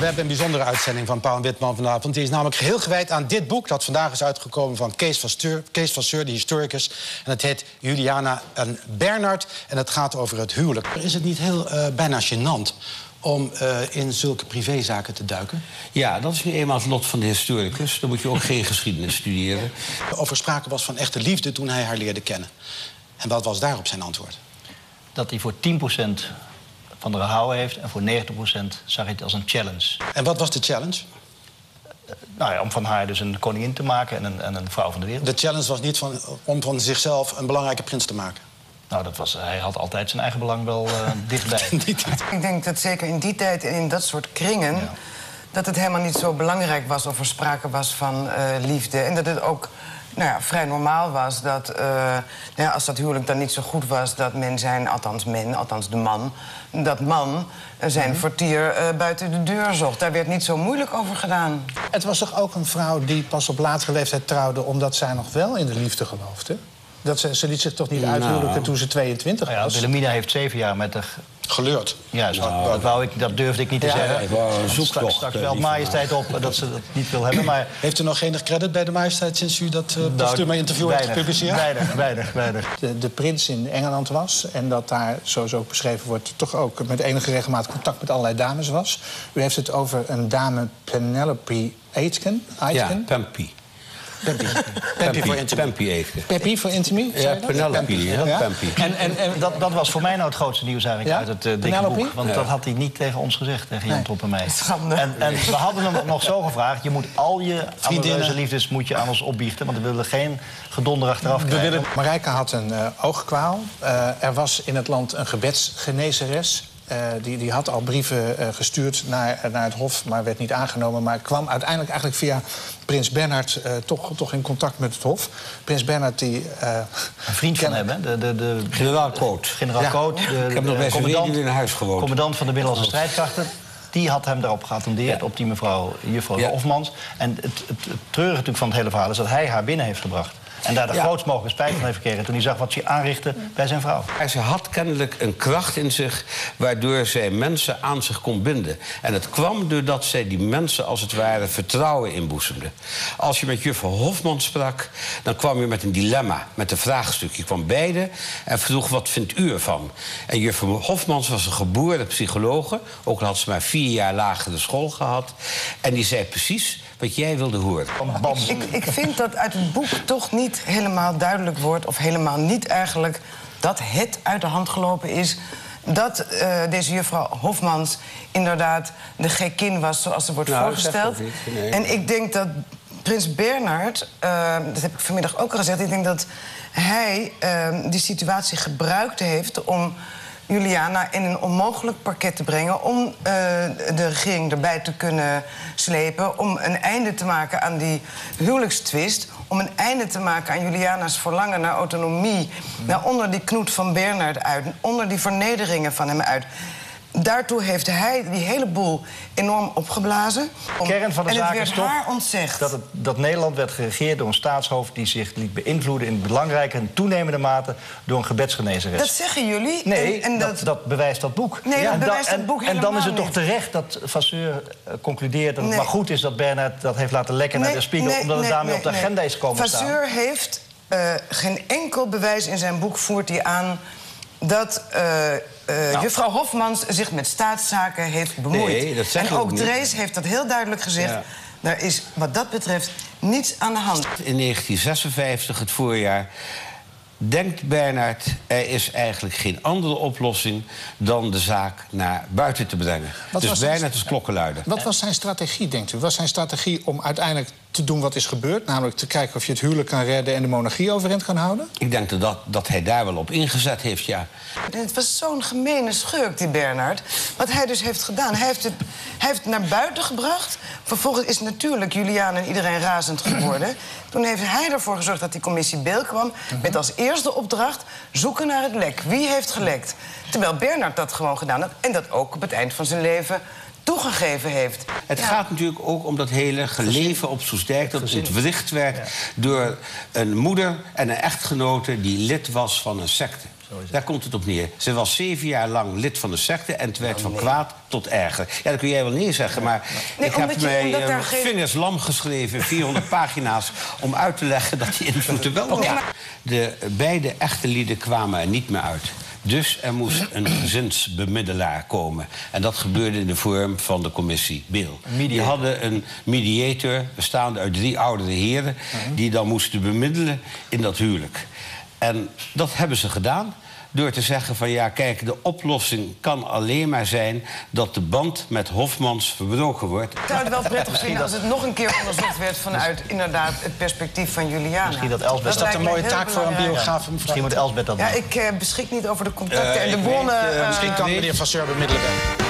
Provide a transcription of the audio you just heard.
we hebben een bijzondere uitzending van Pauw en Witman vanavond. Die is namelijk geheel gewijd aan dit boek dat vandaag is uitgekomen van Kees van Seur, de historicus. En het heet Juliana en Bernhard en het gaat over het huwelijk. Is het niet heel bijna gênant om in zulke privézaken te duiken? Ja, dat is nu eenmaal het lot van de historicus. Dan moet je ook geen geschiedenis studeren. Of er sprake was van echte liefde toen hij haar leerde kennen. En wat was daarop zijn antwoord? Dat hij voor 10% van haar gehouden heeft en voor 90% zag hij het als een challenge. En wat was de challenge? Nou ja, om van haar dus een koningin te maken en een vrouw van de wereld. De challenge was niet om van zichzelf een belangrijke prins te maken? Nou, hij had altijd zijn eigen belang wel dichtbij. Ik denk dat zeker in die tijd en in dat soort kringen... Ja, dat het helemaal niet zo belangrijk was of er sprake was van liefde. En dat het ook vrij normaal was dat als dat huwelijk dan niet zo goed was... dat althans de man, dat man zijn fortier buiten de deur zocht. Daar werd niet zo moeilijk over gedaan. Het was toch ook een vrouw die pas op latere leeftijd trouwde... omdat zij nog wel in de liefde geloofde? Ze liet zich toch niet uithuwelijken toen ze 22 was? Wilhelmina heeft 7 jaar met haar... Geleurd. Juist, dat durfde ik niet te zeggen. Straks wel majesteit op dat ze dat niet wil hebben. Maar... Heeft u nog enig credit bij de majesteit sinds u dat postuum-interview heeft gepubliceerd? Weinig. De prins in Engeland was en dat daar, zoals ook beschreven wordt... toch ook met enige regelmaat contact met allerlei dames was. U heeft het over een dame Penelope Aitken. Ja, Pempy. Peppy voor Intimie? Ja, Penelope. Ja? Pempy. En dat was voor mij nou het grootste nieuws eigenlijk uit het dikke boek. Want dat had hij niet tegen ons gezegd, tegen Jan Top en mij. En we hadden hem nog zo gevraagd... je moet al je amoureuze liefdes aan ons opbiechten... want we willen geen gedonder achteraf krijgen. Marijke had een oogkwaal. Er was in het land een gebedsgenezeres... Die had al brieven gestuurd naar het Hof, maar werd niet aangenomen. Maar kwam uiteindelijk eigenlijk via prins Bernhard toch in contact met het Hof. Prins Bernhard die... een vriend van hem, hè? De generaal Koot. Generaal Koot, ik heb nog bij zijn weduwe in huis gewoond. Commandant van de Binnenlandse strijdkrachten. Die had hem daarop geattendeerd, op die juffrouw Hofmans. En het treurige natuurlijk van het hele verhaal is dat hij haar binnen heeft gebracht. En daar de grootst mogelijke spijt van heeft gekregen... toen hij zag wat ze aanrichtte bij zijn vrouw. Ze had kennelijk een kracht in zich... waardoor zij mensen aan zich kon binden. En het kwam doordat zij die mensen als het ware vertrouwen inboezemde. Als je met juffrouw Hofman sprak... dan kwam je met een dilemma, met een vraagstuk. Je kwam beide en vroeg, wat vindt u ervan? En juffrouw Hofmans was een geboren psychologe... ook al had ze maar 4 jaar lagere school gehad. En die zei precies... wat jij wilde horen. Ik vind dat uit het boek toch niet helemaal duidelijk wordt... of helemaal niet eigenlijk dat het uit de hand gelopen is... dat deze juffrouw Hofmans inderdaad de gekkin was zoals ze wordt voorgesteld. Nee. En ik denk dat prins Bernhard, dat heb ik vanmiddag ook al gezegd... ik denk dat hij die situatie gebruikt heeft om... Juliana in een onmogelijk parket te brengen... om de regering erbij te kunnen slepen... om een einde te maken aan die huwelijkstwist... om een einde te maken aan Juliana's verlangen naar autonomie... onder die knoet van Bernhard uit... onder die vernederingen van hem uit... Daartoe heeft hij die hele boel enorm opgeblazen. De kern van de zaak is toch haar ontzegd. Dat Nederland werd geregeerd door een staatshoofd... die zich liet beïnvloeden in belangrijke en toenemende mate... door een gebedsgenezeres. Dat zeggen jullie? Nee, dat bewijst dat boek. Nee, dat bewijst dat boek helemaal En dan is het toch niet. Terecht dat Van Seur concludeert... dat het maar goed is dat Bernhard dat heeft laten lekken naar de Spiegel... omdat het daarmee op de agenda is komen staan. Van Seur heeft geen enkel bewijs in zijn boek voert hij aan... dat juffrouw Hofmans zich met staatszaken heeft bemoeid. Nee, dat zeg en ook Drees heeft dat heel duidelijk gezegd. Ja. Daar is wat dat betreft niets aan de hand. In 1956, het voorjaar, denkt Bernhard... er is eigenlijk geen andere oplossing dan de zaak naar buiten te brengen. Dus Bernhard is klokkenluider. Wat was zijn strategie, denkt u? Was zijn strategie om uiteindelijk te doen wat is gebeurd? Namelijk te kijken of je het huwelijk kan redden en de monarchie overeind kan houden? Ik denk dat hij daar wel op ingezet heeft, ja. Het was zo'n gemene schurk, die Bernhard. Wat hij dus heeft gedaan. Hij heeft het naar buiten gebracht. Vervolgens is natuurlijk Juliana en iedereen razend geworden. Toen heeft hij ervoor gezorgd dat die commissie Beel kwam... met als eerste opdracht zoeken naar het lek. Wie heeft gelekt? Terwijl Bernhard dat gewoon gedaan had. En dat ook op het eind van zijn leven... toegegeven heeft. Het gaat natuurlijk ook om dat hele geleven op Soestdijk... dat ontwricht werd door een moeder en een echtgenote... die lid was van een secte. Daar komt het op neer. Ze was 7 jaar lang lid van de secte en het werd van kwaad tot erger. Ja, dat kun jij wel neerzeggen, maar ik heb mij vingers lam geschreven, 400 pagina's, om uit te leggen dat die invloeden wel waren. De beide echte lieden kwamen er niet meer uit. Dus er moest een gezinsbemiddelaar komen. En dat gebeurde in de vorm van de commissie Beel. Die hadden een mediator, bestaande uit 3 oudere heren, die dan moesten bemiddelen in dat huwelijk. En dat hebben ze gedaan door te zeggen van ja, kijk, de oplossing kan alleen maar zijn dat de band met Hofmans verbroken wordt. Ik zou het wel prettig vinden als het nog een keer onderzocht werd vanuit inderdaad het perspectief van Juliana. Misschien dat Elsbeth... Dat is een mooie taak voor een biograaf. Misschien moet Elsbeth dat doen. Ja, ik beschik niet over de contacten en de bronnen. Misschien kan meneer Vasseur bemiddelen.